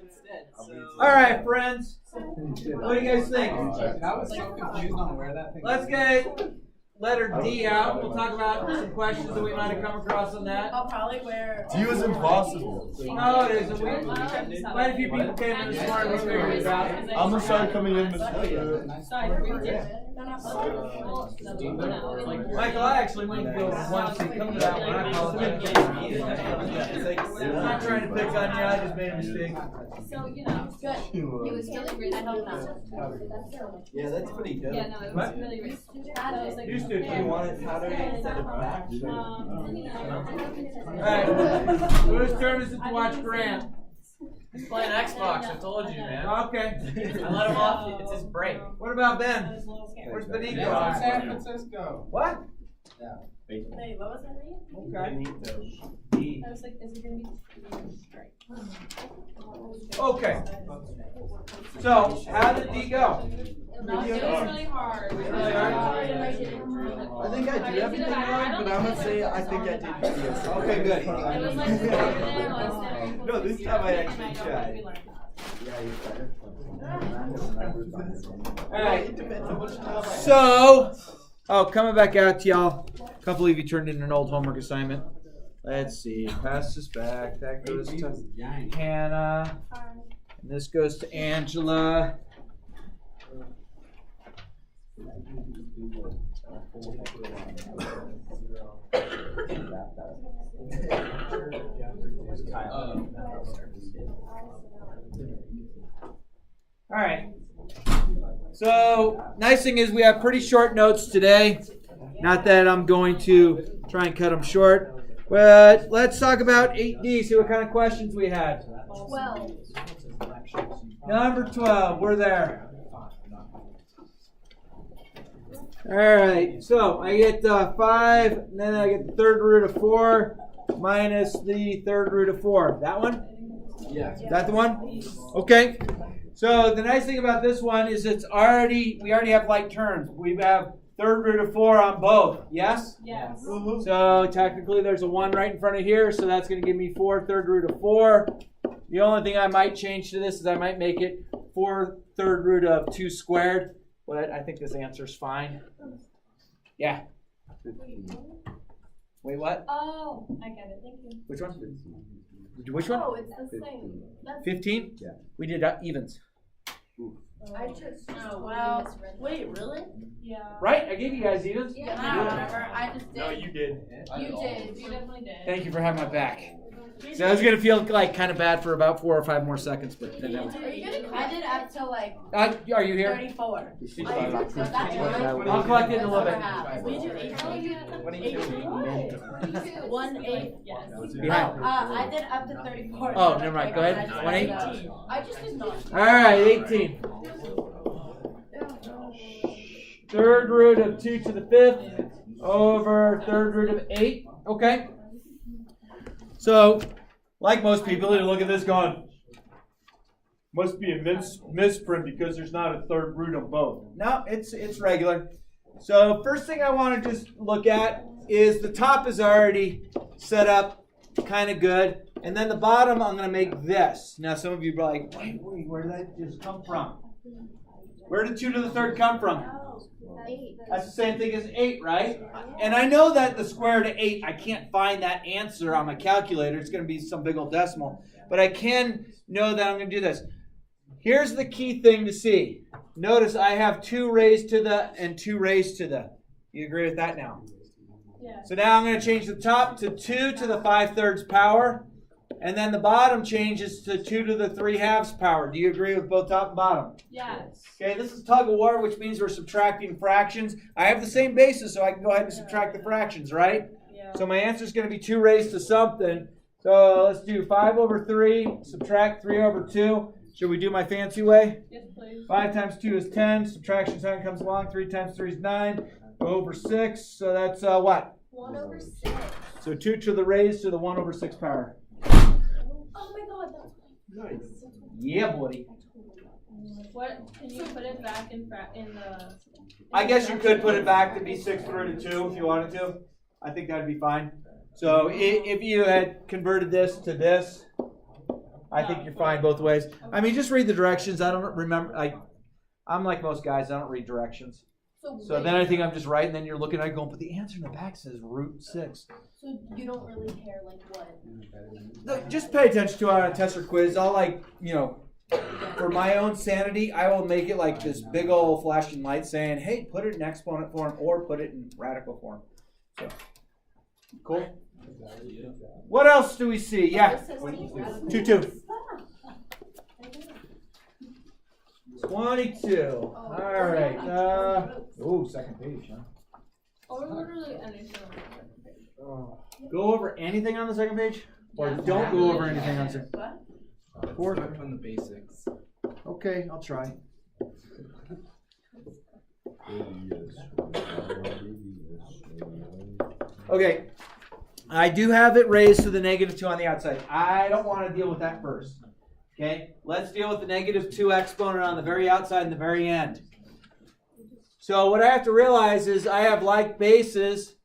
instead. All right, friends. What do you guys think? I was so confused on where that thing Let's get letter D out. We'll talk about some questions that we might have come across on that. I'll probably wear. D was impossible. No, it isn't. Quite a few people came in this morning and figured it out. I'm gonna start coming in, Mr. Michael, I actually might go once and come to that one. I apologize. I'm not trying to pick on you. I just made a mistake. So, good. It was really rich. I hope not. Yeah, that's pretty good. Yeah, no, it was really rich. Used to. Do you want it powdered instead of black? Alright, whose turn is it to watch Grant? He's playing Xbox, I told you, man. Okay. I let him off, it's his break. What about Ben? Where's Benito? San Francisco. What? Wait, what was that name? Okay. I was like, is it going to be straight? Okay. So, how did D go? It was really hard. Really hard? I think I did everything wrong, but I'm gonna say I think I did D. Okay, good. It was like No, this time I actually tried. Alright. So, coming back out to y'all. A couple of you turned in an old homework assignment. Let's see. Pass this back. That goes to Hannah. And this goes to Angela. All right. So, nice thing is we have pretty short notes today. Not that I'm going to try and cut them short. But let's talk about 8D, see what kind of questions we had. 12. Number 12, we're there. All right, so I get 5, and then I get the third root of 4 minus the third root of 4. That one? Yeah. Is that the one? Okay. So the nice thing about this one is we already have like terms. We have third root of 4 on both. Yes? Yes. So technically there's a 1 right in front of here, so that's going to give me 4 third root of 4. The only thing I might change to this is I might make it 4 third root of 2 squared. But I think this answer is fine. Yeah. Wait, what? Oh, I get it. Thank you. Which one? Which one? Oh, it's the same. 15? Yeah. We did evens. I just. Oh, wow. Wait, really? Yeah. Right? I gave you guys evens. Yeah, whatever. I just did. No, you did. You did. You definitely did. Thank you for having my back. So I was going to feel like kind of bad for about 4 or 5 more seconds, but then that was... Are you gonna? I did up to like. Are you here? 34. I'll collect it in a little bit. We do 18. 1 8. Yes. Behind. I did up to 34. Oh, never mind. Go ahead. 1 8. I just did not. All right, 18. Third root of 2 to the 5th over third root of 8. Okay. So, like most people, they look at this going, must be a misprint because there's not a third root on both. No, it's regular. So, first thing I want to just look at is the top is already set up kind of good. And then the bottom, I'm going to make this. Now, some of you are like, wait, where did that just come from? Where did 2 to the third come from? 8. That's the same thing as 8, right? And I know that the square root of 8, I can't find that answer on my calculator. It's going to be some big old decimal. But I can know that I'm going to do this. Here's the key thing to see. Notice I have 2 raised to the and 2 raised to the. You agree with that now? Yeah. So now I'm going to change the top to 2 to the 5/3 power. And then the bottom changes to 2 to the 3/2 power. Do you agree with both top and bottom? Yes. Okay, this is tug of war, which means we're subtracting fractions. I have the same basis, so I can go ahead and subtract the fractions, right? Yeah. So my answer is going to be 2 raised to something. So let's do 5 over 3, subtract 3 over 2. Should we do my fancy way? Yes, please. 5 times 2 is 10. Subtraction sign comes along. 3 times 3 is 9. Over 6. So that's what? 1 over 6. So 2 to the raised to the 1 over 6 power. Oh my God, that's Nice. Yeah, buddy. What? Can you put it back in the? I guess you could put it back to be 6 root of 2 if you wanted to. I think that would be fine. So if you had converted this to this, I think you're fine both ways. I mean, just read the directions. I don't remember. I'm like most guys. I don't read directions. So then I think I'm just right, and then you're looking at it going, but the answer in the back says root 6. So you don't really care like what? No, just pay attention to it on a test or quiz. I'll for my own sanity, I will make it like this big old flashing light saying, hey, put it in exponent form or put it in radical form. So, cool. What else do we see? Yeah. 2-2. 22. All right. Second page, huh? Or literally anything on the second page. Go over anything on the second page? Or don't go over anything on the second page? Start from the basics. Okay, I'll try. Okay. I do have it raised to the -2 on the outside. I don't want to deal with that first. Okay, let's deal with the -2 exponent on the very outside and the very end. So what I have to realize is I have like bases.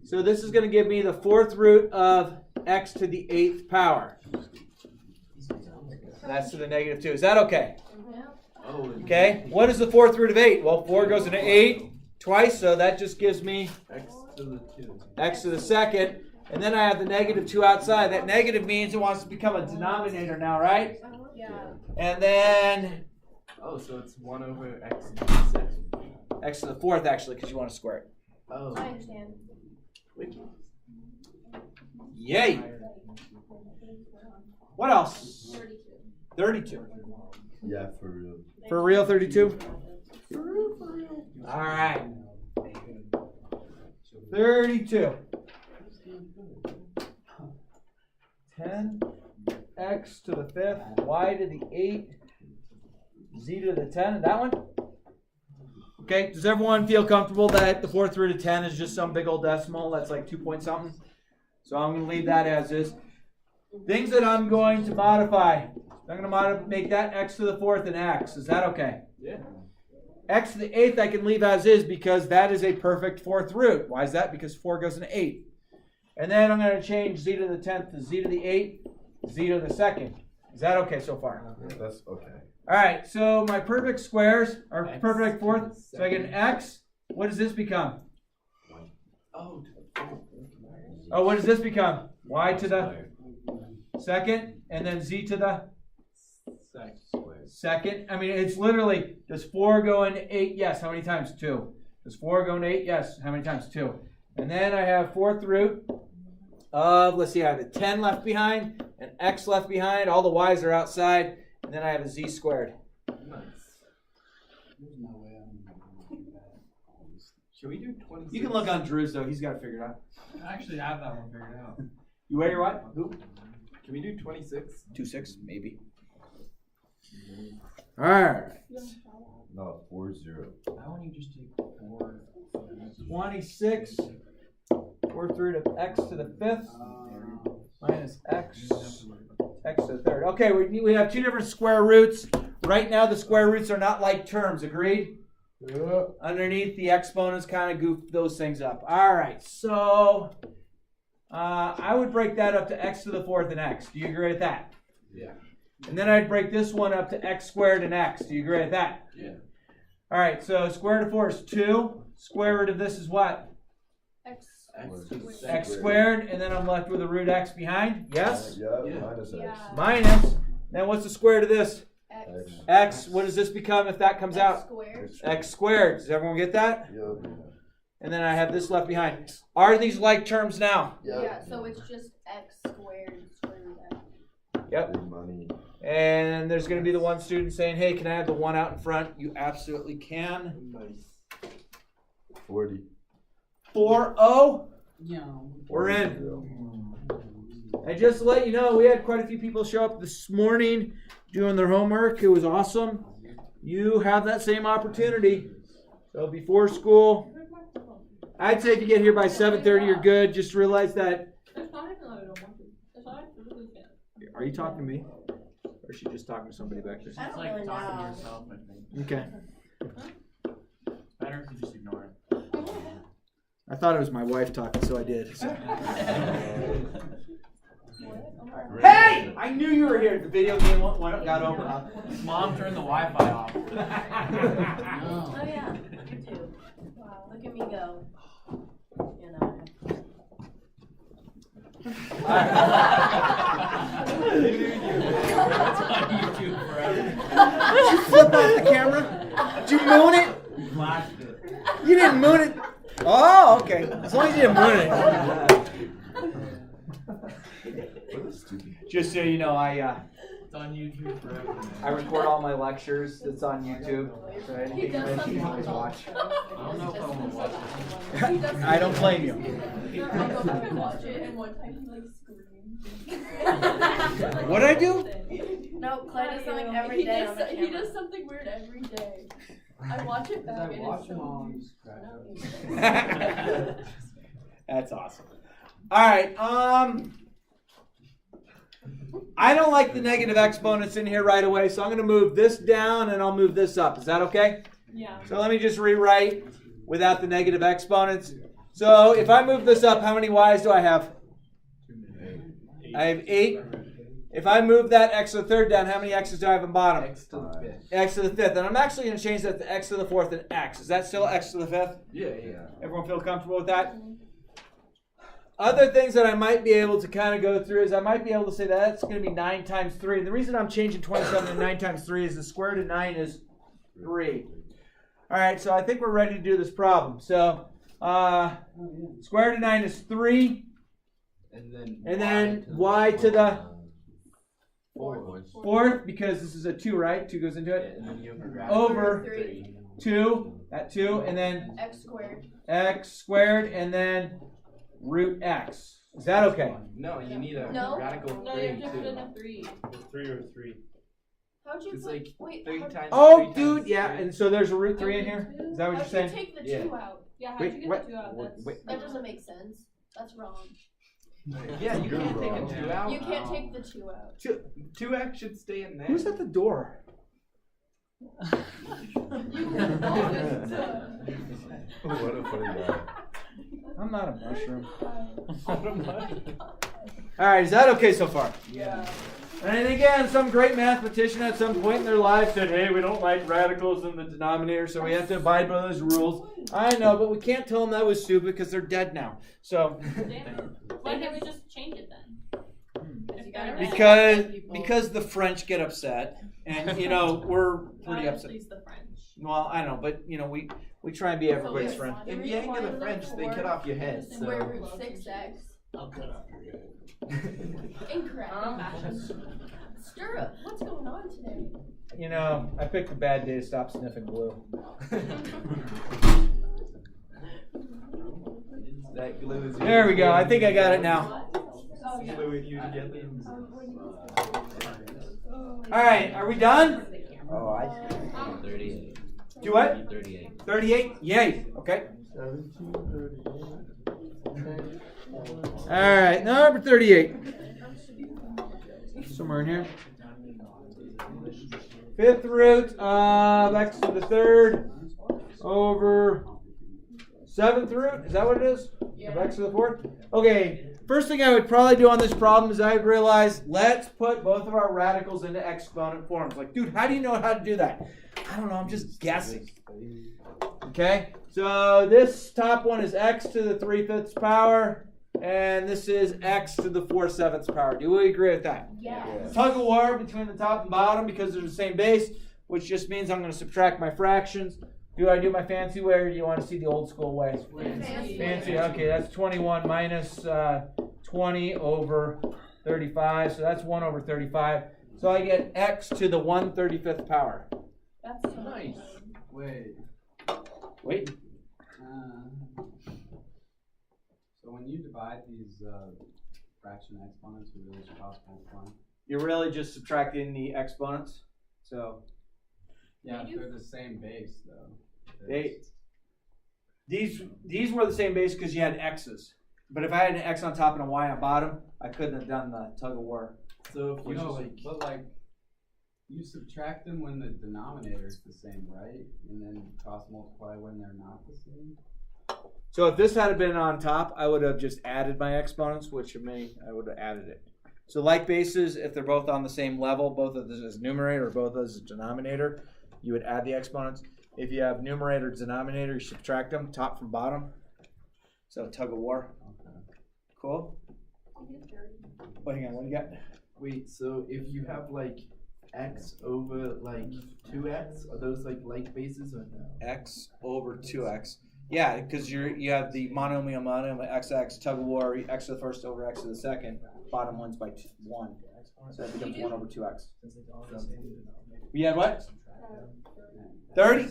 So this is going to give me the 4th root of x to the 8th power. That's to the -2. Is that okay? Okay, what is the 4th root of 8? Well, 4 goes into 8 twice, so that just gives me X to the 2. x to the 2nd. And then I have the -2 outside. That negative means it wants to become a denominator now, right? Yeah. And then Oh, so it's 1 over x to the 6th. x to the 4th, actually, because you want to square it. Oh. I understand. Yay! What else? 32. 32. Yeah, for real. For real, 32? All right. 32. 10x to the 5th, y to the 8, z to the 10. That one? Okay, does everyone feel comfortable that the 4th root of 10 is just some big old decimal that's like 2 point something? So I'm going to leave that as is. Things that I'm going to modify. I'm going to make that x to the 4th an x. Is that okay? Yeah. X to the 8th I can leave as is because that is a perfect 4th root. Why is that? Because 4 goes into 8. And then I'm going to change z to the 10th to z to the 8th, z to the 2nd. Is that okay so far? Yeah, that's okay. All right, so my perfect squares are X perfect 4th. to the So I get an x. What does this become? Oh. Oh, what does this become? Y to the 2nd, and then z to the 2nd. I mean, it's literally, does 4 go into 8? Yes. How many times? 2. Does 4 go into 8? Yes. How many times? 2. And then I have 4th root of, let's see, I have a 10 left behind, an x left behind, all the y's are outside, and then I have a z squared. Nice. There's no way I'm going to do that. Should we do 26? You can look on Drew's, though. He's got it figured out. I actually have that one figured out. You ready, what? Who? Can we do 26? 2-6, maybe. All right. No, 4-0. Why don't you just take 4? 26. 4th root of x to the 5th minus x to the 3rd. Okay, we have 2 different square roots. Right now, the square roots are not like terms. Agreed? Yeah. Underneath, the exponents kind of goof those things up. All right, so I would break that up to x to the 4th and x. Do you agree with that? Yeah. And then I'd break this one up to x squared and x. Do you agree with that? Yeah. All right, so square root of 4 is 2. Square root of this is what? X squared, and then I'm left with a root x behind. Yes? Yeah, Yeah. minus x. Yeah. Minus. Then what's the square root of this? X. X. What does this become if that comes out? Squared. X squared. Does everyone get that? Yep. And then I have this left behind. Are these like terms now? Yep. Yeah, so it's just x squared square root x. Yep. Big money. And there's going to be the one student saying, hey, can I have the 1 out in front? You absolutely can. Nice. 40. 4-0. No. We're in. And just to let you know, we had quite a few people show up this morning doing their homework. It was awesome. You have that same opportunity. So before school, I'd say if you get here by 7:30, you're good. Just realize that. Are you talking to me? Or is she just talking to somebody back there? I don't It's like really talking to know. yourself, I think. Okay. It's better if you just ignore it. I thought it was my wife talking, so I did. So. Hey! I knew you were here. The video game got over. Mom turned the Wi-Fi off. Oh yeah, YouTube. Wow, look at me go. You know. That's on YouTube forever. Did you flip off the camera? Did you moon it? Flashed it. You didn't moon it. Oh, okay. As long as you didn't moon it. Just so you know, It's on YouTube forever, man. I record all my lectures. It's on YouTube. So anything you mention, you can always watch. I don't know if I want to watch it. I don't blame you. I go back and watch it, and one time he like screamed. What'd I do? No, Clay does something every day on the He camera. does something weird every day. I watch it back I and watch it's them so all. weird. That's awesome. All right. I don't like the negative exponents in here right away, so I'm going to move this down and I'll move this up. Is that okay? Yeah. So let me just rewrite without the negative exponents. So if I move this up, how many y's do I have? I have 8. If I move that x to the third down, how many x's do I have in bottom? X to the fifth. X to the fifth. And I'm actually going to change that to x to the fourth and x. Is that still x to the fifth? Yeah. Everyone feel comfortable with that? Other things that I might be able to kind of go through is I might be able to say that's going to be 9 times 3. And the reason I'm changing 27 to 9 times 3 is the square root of 9 is 3. All right, so I think we're ready to do this problem. So square root of 9 is 3. And then y to the fourth. fourth, because this is a 2, right? 2 goes into it. And then you Over 3. 2, that 2, and then X squared. x squared, and then root x. Is that okay? No, you need a No. radical No, you have 3 to put in too. a 3. It's 3 or 3. How'd you It's put, like wait, 3 how, times. Oh, 3 dude, times yeah. 3. And so there's a root 3 in here? Is that what you're how'd you saying? take the Yeah. 2 out? Yeah, how'd Wait, you get what? the 2 out? That's, That doesn't make sense. That's wrong. Yeah, you can't take a 2 out. You can't take the 2 out. 2x should stay in there. Who's at the door? you can always What a funny guy. I'm not a mushroom. All right, is that okay so far? Yeah. And again, some great mathematician at some point in their life said, hey, we don't like radicals in the denominator, so we have to abide by those rules. I know, but we can't tell them that was stupid because they're dead now. So, Why can't we just change it then? because the French get upset, and we're pretty upset. Please the French. Well, I know, but we try and be everybody's friend. If you ain't gonna French, they cut off your head. Square So. root 6x. I'll cut off your head. Incorrect. Stir up. What's going on today? I picked a bad day to stop sniffing glue. That glue is. There we go. I think I got it now. Gluing you together. All right, are we done? Oh, I. 38. Do what? 38. 38? Yay. Okay. 1738. All right, number 38. Somewhere in here. Fifth root of x to the third over 7th root. Is that what it is? Of x to the fourth? Okay, first thing I would probably do on this problem is I would realize, let's put both of our radicals into exponent forms. Like, dude, how do you know how to do that? I don't know, I'm just guessing. Okay, so this top one is x to the 3/5 power. And this is x to the 4/7 power. Do we agree with that? Yes. Tug of war between the top and bottom because they're the same base, which just means I'm going to subtract my fractions. Do I do my fancy way, or do you want to see the old school way? Fancy. Okay, that's 21 minus 20 over 35. So that's 1 over 35. So I get x to the 1/35 power. That's so Nice. Wait. So when you divide these fraction exponents, you really should cross multiply. You're really just subtracting the exponents. So Yeah, if they're the same base though. these were the same base because you had x's. But if I had an x on top and a y on bottom, I couldn't have done the tug of war. So if You subtract them when the denominator is the same, right? And then cross multiply when they're not the same. So if this had been on top, I would have just added my exponents, which I would have added it. So like bases, if they're both on the same level, both of this is numerator or both as a denominator, you would add the exponents. If you have numerator denominator, you subtract them top from bottom. So tug of war. Cool. Oh, hang on, what do you got? Wait, so if you have like x over like 2x, are those like bases or no? X over 2x. Yeah, because you have the monomial xx, tug of war, x to the first over x to the second. Bottom one's by 1. So that becomes 1 over 2x. We had what? 30?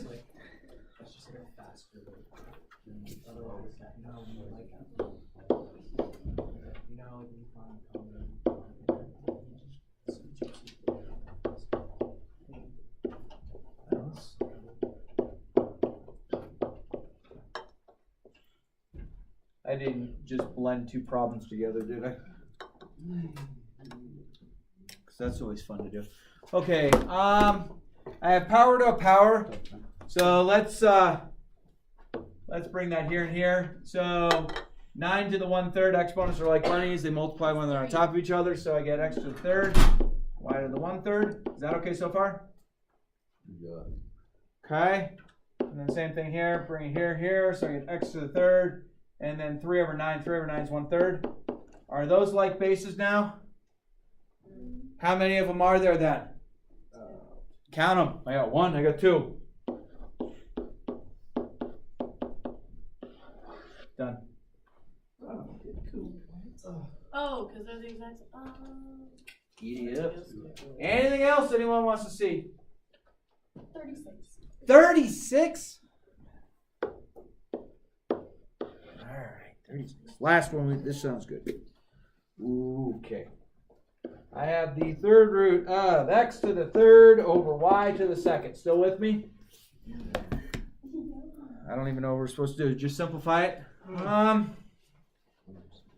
I didn't just blend two problems together, did I? Because that's always fun to do. Okay, I have power to a power. So let's bring that here and here. So 9 to the 1/3 exponents are like bunnies. They multiply when they're on top of each other. So I get x to the third, y to the 1/3. Is that okay so far? Yeah. Okay. And then same thing here. Bring it here, here. So I get x to the third. And then 3 over 9. 3 over 9 is 1/3. Are those like bases now? How many of them are there then? Count them. I got 1. I got 2. Done. Oh, because they're the exact. Idiot. Anything else anyone wants to see? 36. 36? Alright, 36. Last one. This sounds good. Okay. I have the third root of x to the third over y to the second. Still with me? I don't even know what we're supposed to do. Just simplify it.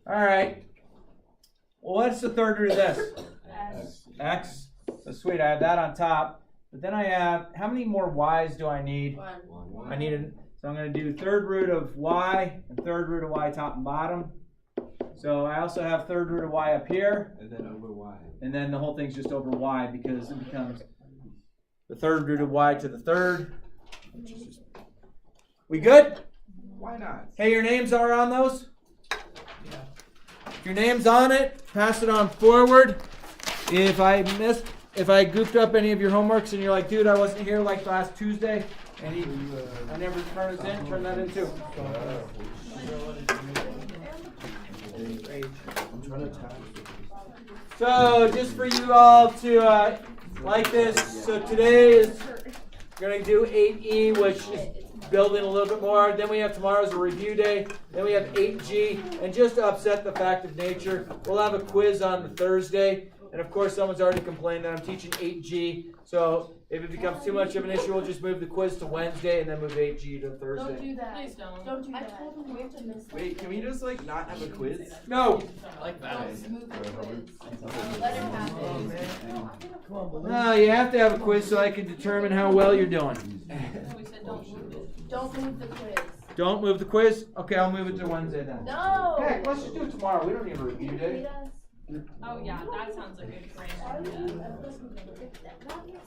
Alright. Well, what's the third root of this? X. So sweet, I have that on top. But then I have, how many more y's do I need? 1. I need it. So I'm going to do third root of y and third root of y top and bottom. So I also have third root of y up here. And then over y. And then the whole thing's just over y because it becomes the third root of y to the third. We good? Why not? Hey, your names are on those? Yeah. If your name's on it, pass it on forward. If I goofed up any of your homeworks and you're like, dude, I wasn't here like last Tuesday, and I never turned it in, turn that in too. I'm trying to tap. So just for you all to like this, so today is going to do 8E, which is building a little bit more. Then we have tomorrow's a review day. Then we have 8G. And just to upset the fact of nature, we'll have a quiz on the Thursday. And of course, someone's already complained that I'm teaching 8G. So if it becomes too much of an issue, we'll just move the quiz to Wednesday and then move 8G to Don't Thursday. do that. Please don't. Don't do that. I told him we have to miss. Wait, can we just like not have a quiz? No. I like that. Move the quiz. Let him have it. No, you have to have a quiz so I can determine how well you're doing. We said don't move it. Don't move the quiz. Don't move the quiz? Okay, I'll move it to Wednesday then. No! Heck, let's just do it tomorrow. We don't need a review day. Oh yeah, that sounds like a great idea.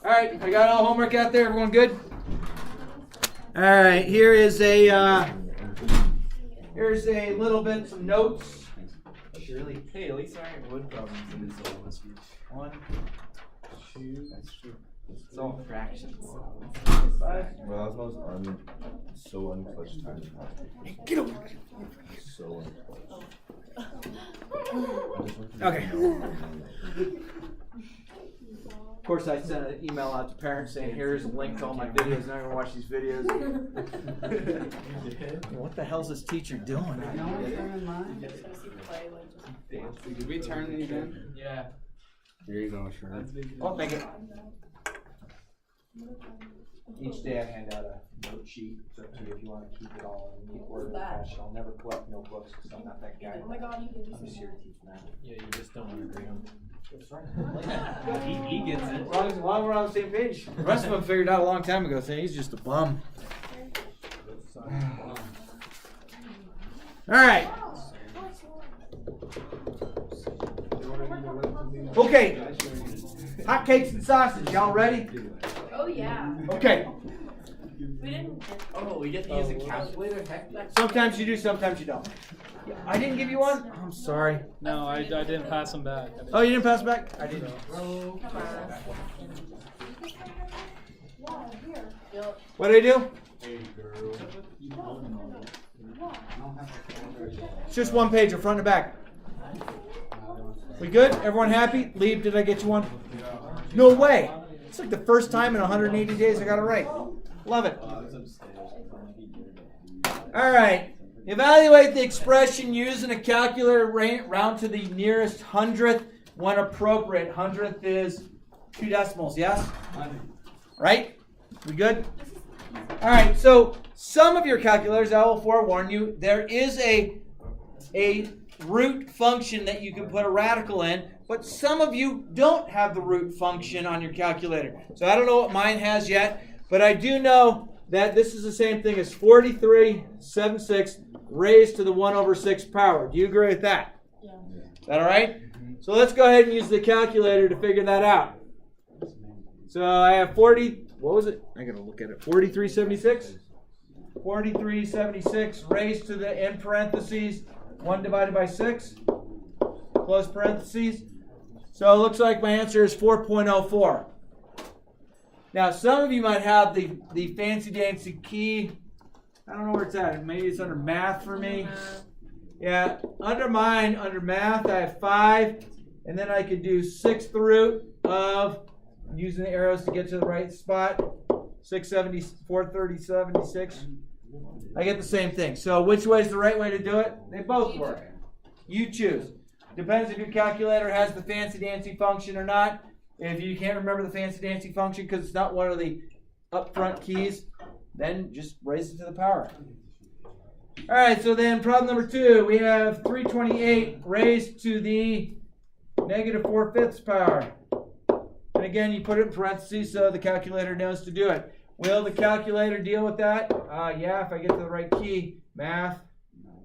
All right, I got all homework out there. Everyone good? All right, here's a little bit some notes. Surely. Hey, at least I ain't wood problems in this whole speech. 1, 2, That's true. It's all fractions. 5. Well, I was so unclutched time. Get over. So unclutched. Okay. Of course, I sent an email out to parents saying, "Here's a link to all my videos. Now I'm gonna watch these videos." What the hell's this teacher doing? No one's turning mine? Did we turn these in? Yeah. Here you go, sure. I'll make it. Each day I hand out a note sheet. It's up to you if you want to keep it all in neat order. I'll never collect notebooks because I'm not that guy. Oh my god, you did I'm just here to teach math. Yeah, you just don't want to agree on. That's right. He gets it. As long as we're on the same page. The rest of them figured out a long time ago saying he's just a bum. All right. Okay. Hot cakes and sausage. Y'all ready? Oh, yeah. Okay. We didn't. Oh, we get to use a calculator? Heck, that's Sometimes you do, sometimes you don't. I didn't give you one? I'm sorry. No, I didn't pass them back. Oh, you didn't pass it back? I didn't. What did I do? It's just one page, front and back. We good? Everyone happy? Leave, did I get you one? No way. It's like the first time in 180 days I got it right. Love it. All right. Evaluate the expression using a calculator round to the nearest hundredth when appropriate. Hundredth is 2 decimals, yes? Right? We good? All right, so some of your calculators, I will forewarn you, there is a root function that you can put a radical in, but some of you don't have the root function on your calculator. So I don't know what mine has yet, but I do know that this is the same thing as 4376 raised to the 1/6 power. Do you agree with that? Yeah. Is that all right? So let's go ahead and use the calculator to figure that out. So I have 40, what was it? I got to look at it. 4376? 4376 raised to the, in parentheses, 1 divided by 6, close parentheses. So it looks like my answer is 4.04. Now, some of you might have the fancy-dancy key. I don't know where it's at. Maybe it's under math for me. Yeah, under mine, under math, I have 5. And then I could do 6th root of, using the arrows to get to the right spot, 43076. I get the same thing. So which way is the right way to do it? They both work. You choose. Depends if your calculator has the fancy-dancy function or not. If you can't remember the fancy-dancy function because it's not one of the upfront keys, then just raise it to the power. All right, so then problem number 2, we have 328 raised to the negative 4/5 power. And again, you put it in parentheses so the calculator knows to do it. Will the calculator deal with that? Yeah, if I get to the right key. Math,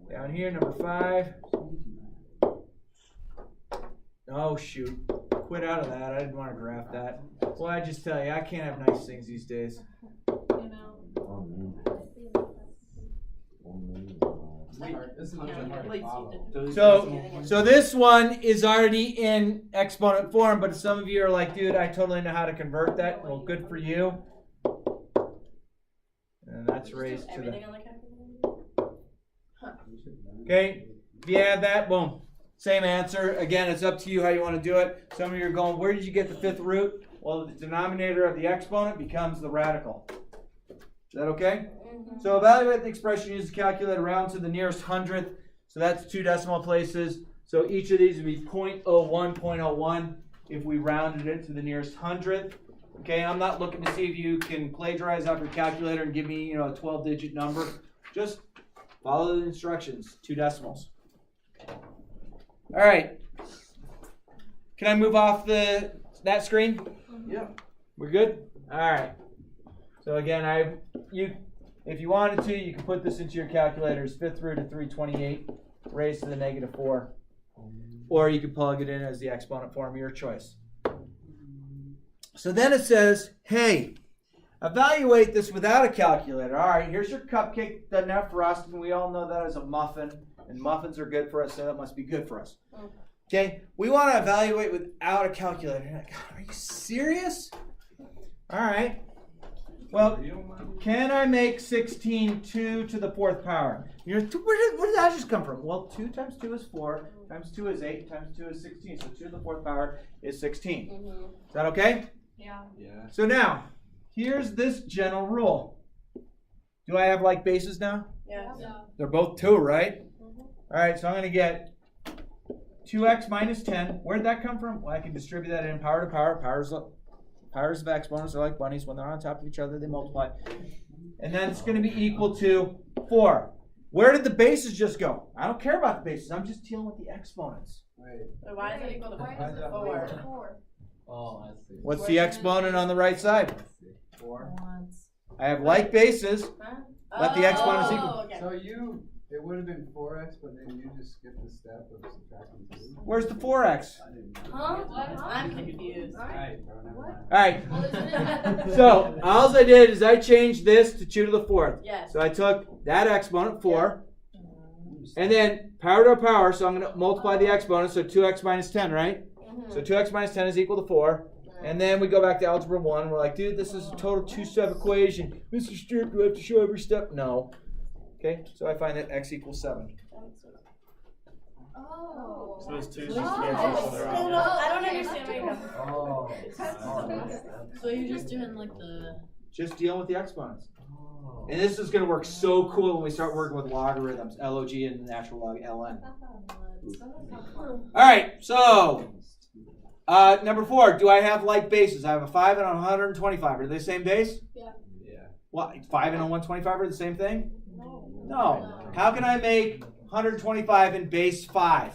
down here, number 5. Oh, shoot. Quit out of that. I didn't want to graph that. Well, I just tell you, I can't have nice things these days. You know. So this one is already in exponent form, but some of you are like, dude, I totally know how to convert that. Well, good for you. And that's raised to the... Everything on the calculator? Okay, if you have that, boom. Same answer. Again, it's up to you how you want to do it. Some of you are going, where did you get the 5th root? Well, the denominator of the exponent becomes the radical. Is that okay? Mm-hmm. So evaluate the expression, use the calculator round to the nearest hundredth. So that's 2 decimal places. So each of these would be 0.01, 0.01 if we rounded it to the nearest hundredth. Okay, I'm not looking to see if you can plagiarize off your calculator and give me, a 12-digit number. Just follow the instructions, 2 decimals. All right. Can I move off that screen? Yeah. We're good? All right. So again, if you wanted to, you can put this into your calculators. 5th root of 328 raised to the negative 4. Or you can plug it in as the exponent form, your choice. So then it says, hey, evaluate this without a calculator. All right, here's your cupcake. Doesn't have frosting. We all know that as a muffin. And muffins are good for us, so that must be good for us. Okay, we want to evaluate without a calculator. You're like, are you serious? All right. Well, can I make 16 2 to the 4th power? Where did that just come from? Well, 2 times 2 is 4, times 2 is 8, times 2 is 16. So 2 to the 4th power is 16. Mm-hmm. Is that okay? Yeah. So now, here's this general rule. Do I have like bases now? Yeah. They're both 2, right? All right, so I'm going to get 2x minus 10. Where did that come from? Well, I can distribute that in power to power. Powers of exponents are like bunnies. When they're on top of each other, they multiply. And then it's going to be equal to 4. Where did the bases just go? I don't care about the bases. I'm just dealing with the exponents. So why is it equal to 4? Oh, I see. What's the exponent on the right side? 4. I have like bases. Huh? Let the exponents equal. Okay. So It would have been 4x, but then you just skipped the step of subtracting 2. Where's the 4x? I didn't know. Huh? I'm confused. Alright, bro, never mind. Alright. Well, isn't it- So all I did is I changed this to 2 to the 4th. Yes. So I took that exponent 4, and then power to a power. So I'm going to multiply the exponent. So 2x minus 10, right? So 2x minus 10 is equal to 4. And then we go back to algebra 1. We're like, dude, this is a total 2-step equation. Mr. Strip, do I have to show every step? No. Okay, so I find that x equals 7. Oh. So those twos Oh. just cancel each other out. I don't understand where you're going. Oh. So you're just doing like the. Just dealing with the exponents. And this is going to work so cool when we start working with logarithms, log and natural log ln. All right, so number 4, do I have like bases? I have a 5 and a 125. Are they the same base? Yeah. Yeah. What, 5 and a 125 are the same thing? No. No. How can I make 125 in base 5?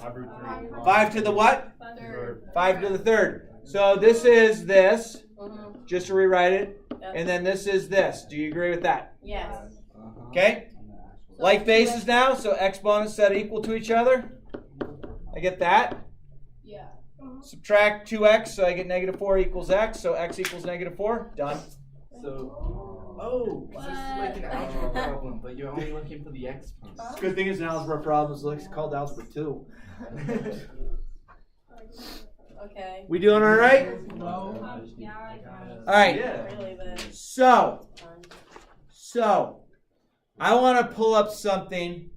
5 to the what? Third. 5 to the 3rd. So this is this, Mhm. just to rewrite it, Yes. and then this is this. Do you agree with that? Yes. Okay? Like bases now, so exponents set equal to each other. I get that. Yeah. Subtract 2x, so I get negative 4 equals x, so x equals negative 4. Done. So, this is like an algebra problem, but you're only looking for the exponents. Good thing it's an algebra problem. It's called algebra 2. Okay. We doing all right? Yeah, I guess. All right. Yeah. Really bad. So, I want to pull up something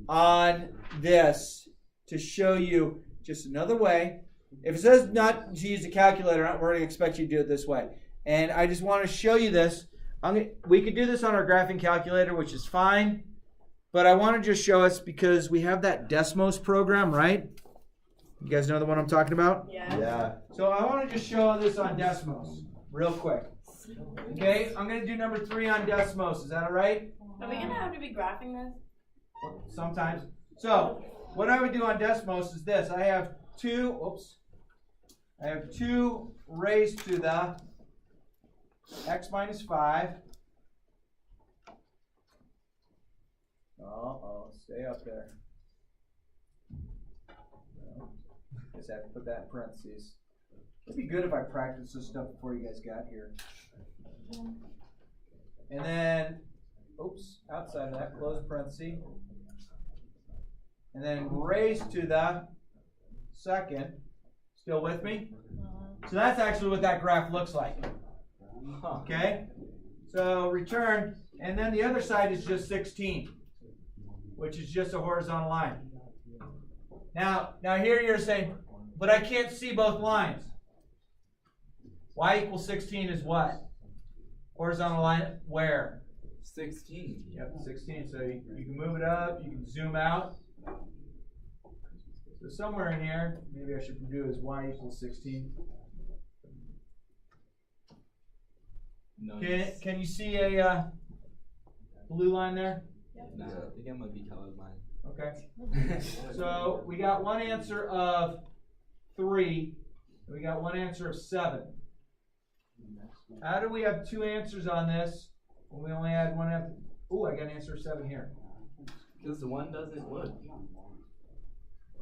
on this to show you just another way. If it says not to use a calculator, we're going to expect you to do it this way. And I just want to show you this. We could do this on our graphing calculator, which is fine. But I want to just show us because we have that desmos program, right? You guys know the one I'm talking about? Yeah. Yeah. So I want to just show this on desmos real quick. Okay, I'm going to do number 3 on desmos. Is that all right? Are we gonna have to be graphing this? Sometimes. So what I would do on desmos is this. I have 2 raised to the x minus 5. Stay up there. Guess I have to put that in parentheses. It'd be good if I practiced this stuff before you guys got here. And then, outside of that, close parenthesis. And then raised to the 2nd. Still with me? So that's actually what that graph looks like. Okay? So return, and then the other side is just 16, which is just a horizontal line. Now here you're saying, but I can't see both lines. Y equals 16 is what? Horizontal line where? 16. Yep, 16. So you can move it up, you can zoom out. So somewhere in here, maybe I should do is y equals 16. Nice. Can you see a blue line there? Nah, I think I might be colorblind. Okay. So we got one answer of 3, and we got one answer of 7. How do we have 2 answers on this when we only had one answer? Ooh, I got an answer of 7 here. Because the one doesn't work.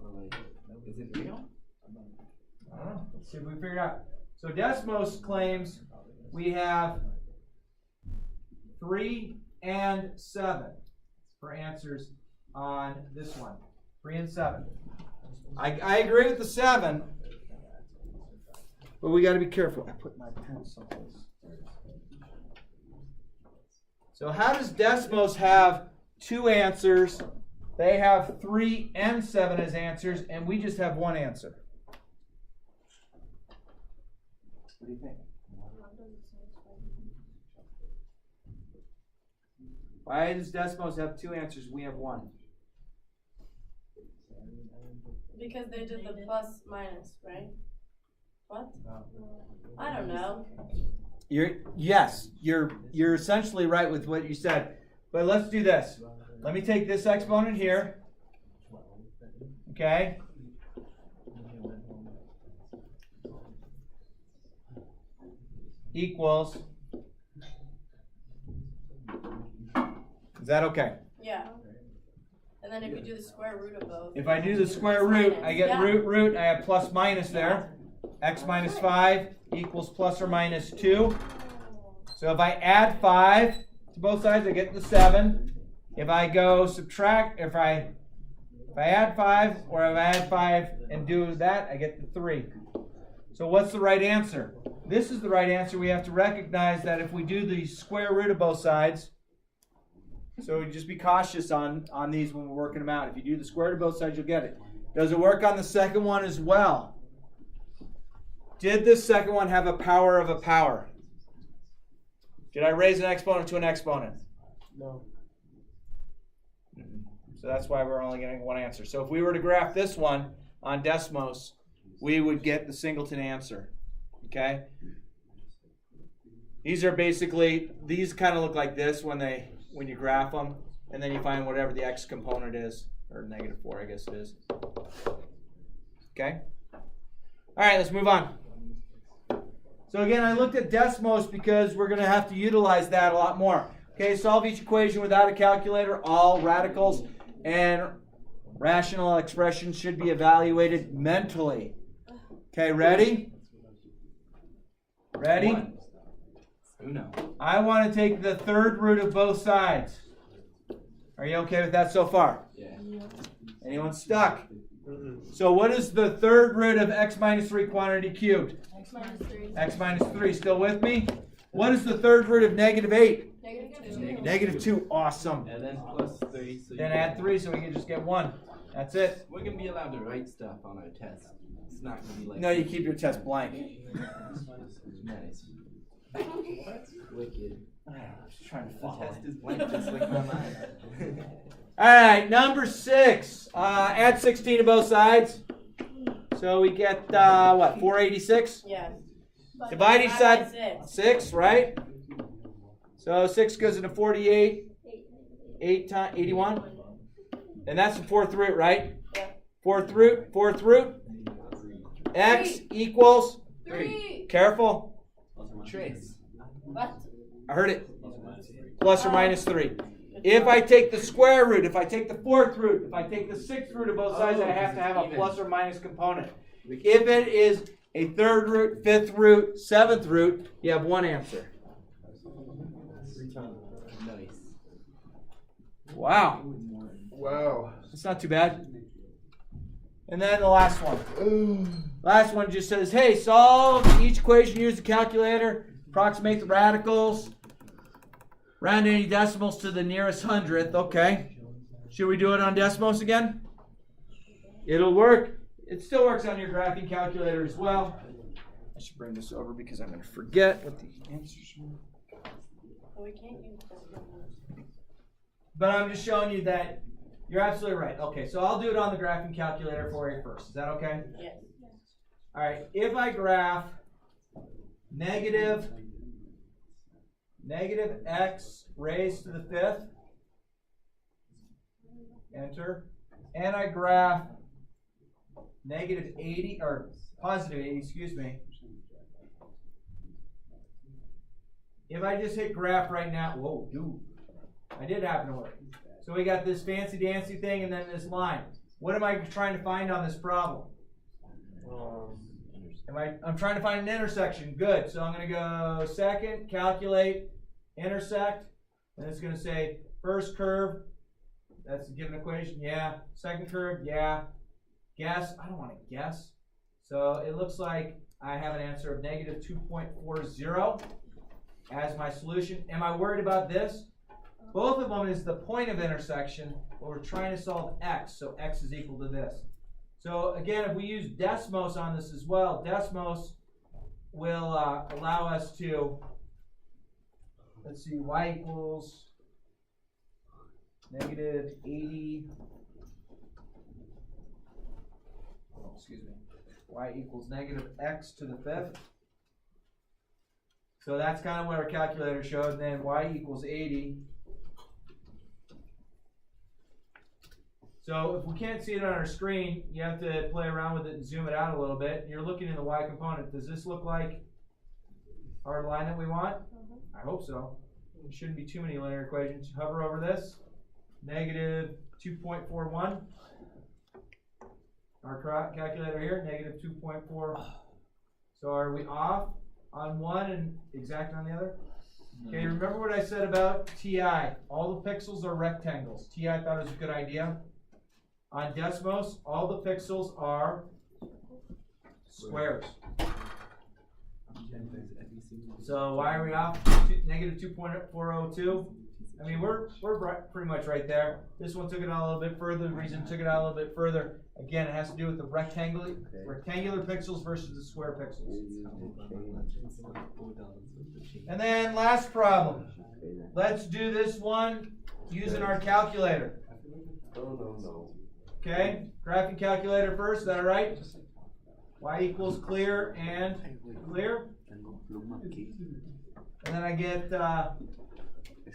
Or like, is it real? I don't know. Let's see if we figure it out. So Desmos claims we have 3 and 7 for answers on this one. 3 and 7. I agree with the 7, but we got to be careful. I put my pen someplace. So how does Desmos have 2 answers? They have 3 and 7 as answers, and we just have 1 answer. What do you think? Why does Desmos have 2 answers? We have 1. Because they did the plus minus, right? What? I don't know. You're essentially right with what you said. But let's do this. Let me take this exponent here. Okay? Equals. Is that okay? Yeah. And then if you do the square root of both. If I do the square root, I get Yeah. root, I have plus minus there. X minus 5 equals plus or minus 2. So if I add 5 to both sides, I get the 7. If I go subtract, if I add 5, or if I add 5 and do that, I get the 3. So what's the right answer? This is the right answer. We have to recognize that if we do the square root of both sides, so just be cautious on these when we're working them out. If you do the square root of both sides, you'll get it. Does it work on the second one as well? Did this second one have a power of a power? Did I raise an exponent to an exponent? No. So that's why we're only getting one answer. So if we were to graph this one on Desmos, we would get the singleton answer. Okay? These are basically, these kind of look like this when you graph them, and then you find whatever the x component is, or -4 I guess it is. Okay? All right, let's move on. So again, I looked at Desmos because we're going to have to utilize that a lot more. Okay, solve each equation without a calculator. All radicals and rational expressions should be evaluated mentally. Okay, ready? Ready? Uno. I want to take the third root of both sides. Are you okay with that so far? Yeah. Anyone stuck? So what is the third root of x minus 3 quantity cubed? X minus 3. X minus 3. Still with me? What is the third root of -8? -2. -2. Awesome. And then plus 3. So Then add 3 so we can just get 1. That's it. We're going to be allowed to write stuff on our test. It's not going to be like... No, you keep your test blank. Nice. Wicked. I'm just trying to The follow. test is blank just like my mind. All right, number 6. Add 16 to both sides. So we get, what, 486? Yeah. Divide each side, by 6. 6, right? So 6 goes into 48. 8 times 81. And that's the fourth root, right? Yeah. Fourth root. X equals 3. Careful. Trace. What? I heard it. Plus or minus 3. If I take the square root, if I take the fourth root, if I take the sixth root of both sides, I have to have a plus or minus component. If it is a third root, fifth root, seventh root, you have one answer. Nice. Wow. Wow. That's not too bad. And then the last one. Last one just says, hey, solve each equation, use the calculator, approximate the radicals, round any decimals to the nearest hundredth. Okay. Should we do it on Desmos again? It'll work. It still works on your graphing calculator as well. I should bring this over because I'm going to forget what the answers are. We can't use that. But I'm just showing you that you're absolutely right. Okay, so I'll do it on the graphing calculator for you first. Is that okay? Yes. All right, if I graph negative x raised to the fifth, enter, and I graph negative 80, or positive 80, excuse me. If I just hit graph right now, whoa, dude, I did happen to work. So we got this fancy dancy thing and then this line. What am I trying to find on this problem? I'm trying to find an intersection. Good. So I'm going to go second, calculate, intersect, and it's going to say first curve. That's a given equation. Yeah. Second curve. Yeah. Guess. I don't want to guess. So it looks like I have an answer of negative 2.40 as my solution. Am I worried about this? Both of them is the point of intersection, but we're trying to solve x, so x is equal to this. So again, if we use Desmos on this as well, Desmos will allow us to, let's see, y equals negative 80, oh, excuse me, y equals negative x to the fifth. So that's kind of what our calculator showed, and then y equals 80. So if we can't see it on our screen, you have to play around with it and zoom it out a little bit. You're looking in the y component. Does this look like our line that we want? I hope so. There shouldn't be too many linear equations. Hover over this. negative 2.41. Our calculator here, negative 2.4. So are we off on one and exact on the other? Okay, remember what I said about TI. All the pixels are rectangles. TI thought it was a good idea. On Desmos, all the pixels are squares. So why are we off? Negative 2.402. I mean, we're pretty much right there. This one took it out a little bit further. The reason it took it out a little bit further, again, it has to do with the rectangular pixels versus the square pixels. And then last problem. Let's do this one using our calculator. No. Okay, graphing calculator first, is that all right? Y equals clear and clear. And then I get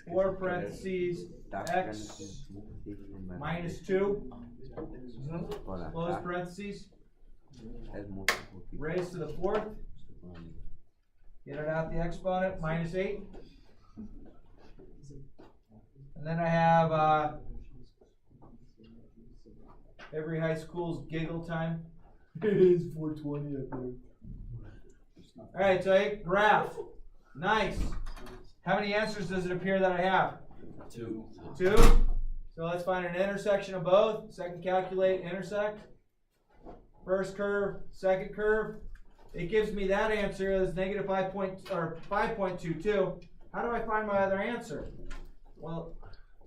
4 parentheses x minus 2, close parentheses, raised to the 4th, get it out the exponent, minus 8. And then I have every high school's giggle time. It is 420 up there. Alright, so I graph. Nice. How many answers does it appear that I have? 2. 2. So let's find an intersection of both. Second, calculate intersect. First curve, second curve. It gives me that answer as negative 5.22. How do I find my other answer? Well,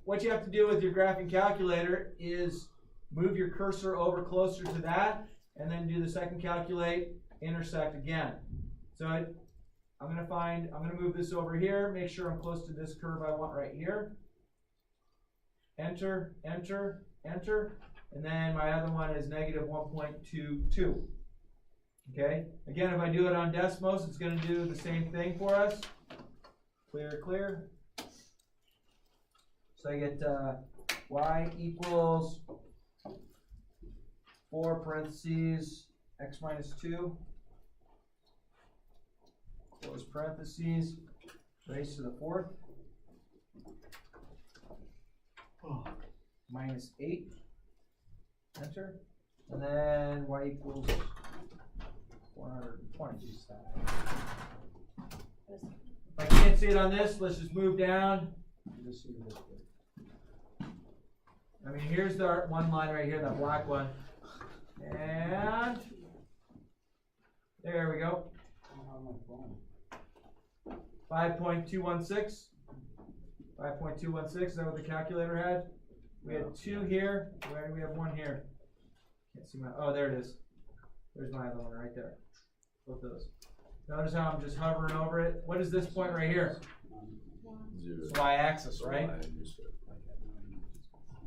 what you have to do with your graphing calculator is move your cursor over closer to that, and then do the second calculate intersect again. So I'm going to move this over here, make sure I'm close to this curve I want right here. Enter, enter, enter, and then my other one is negative 1.22. Okay, again, if I do it on Desmos, it's going to do the same thing for us. Clear, clear. So I get y equals 4 parentheses x minus 2, close parentheses, raised to the 4th, minus 8, enter, and then y equals 420. If I can't see it on this, let's just move down. I mean, here's the one line right here, that black one. And there we go. 5.216. 5.216, is that what the calculator had? We had 2 here. Where do we have 1 here? Can't see my, oh, there it is. There's my other one right there. Both those. Notice how I'm just hovering over it. What is this point right here? 0. It's y-axis, right?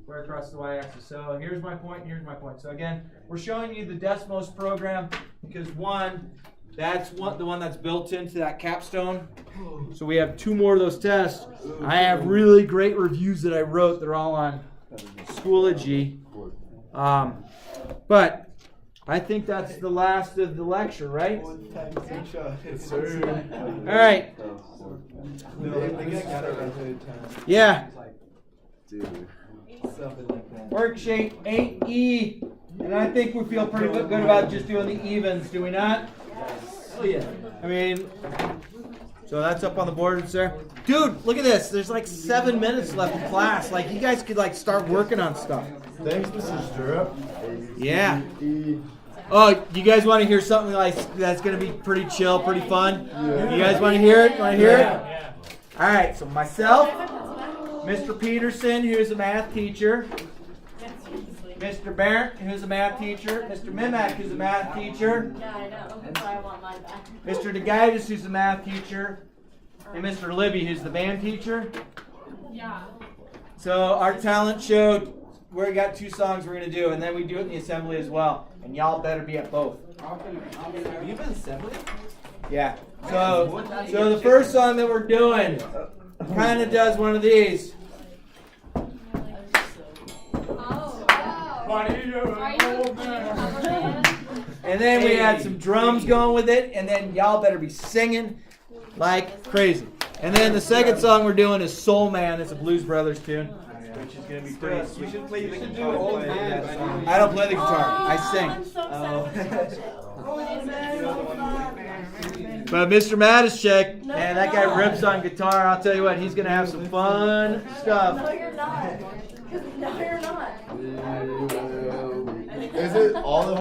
We're across the y-axis. So here's my point, and here's my point. So again, we're showing you the Desmos program because one, that's the one that's built into that capstone. So we have 2 more of those tests. I have really great reviews that I wrote. They're all on Schoology. But I think that's the last of the lecture, right? All right. Yeah. Worksheet 8E. And I think we feel pretty good about just doing the evens, do we not? Oh yeah. I mean, so that's up on the board, sir. Dude, look at this. There's like 7 minutes left in class. Like, you guys could like start working on stuff. Thanks, Mrs. Stirrup. Yeah. Oh, you guys want to hear something like that's going to be pretty chill, pretty fun? Yeah. You guys want to hear it? Want to hear it? Yeah. All right. So myself, Mr. Peterson, who's a math teacher, Mr. Barrett, who's a math teacher, Mr. Mimak, who's a math teacher, Yeah, I know. That's why I want mine back. Mr. DeGaitis, who's a math teacher, and Mr. Libby, who's the band teacher. Yeah. So our talent show, we got 2 songs we're going to do, and then we do it in the assembly as well. And y'all better be at both. Are you in assembly? Yeah. So the first song that we're doing kind of does one of these. And then we had some drums going with it, and then y'all better be singing like crazy. And then the second song we're doing is Soul Man. It's a Blues Brothers tune. which is gonna be Still, pretty you sweet. should play the should guitar. do old play man, that but song. I don't play the guitar. I I'm sing. so excited for But Mr. Matischek, No, man, that you're guy not. rips on guitar. I'll tell you what, he's gonna have some fun stuff. No, you're not. No, you're not. Is it all the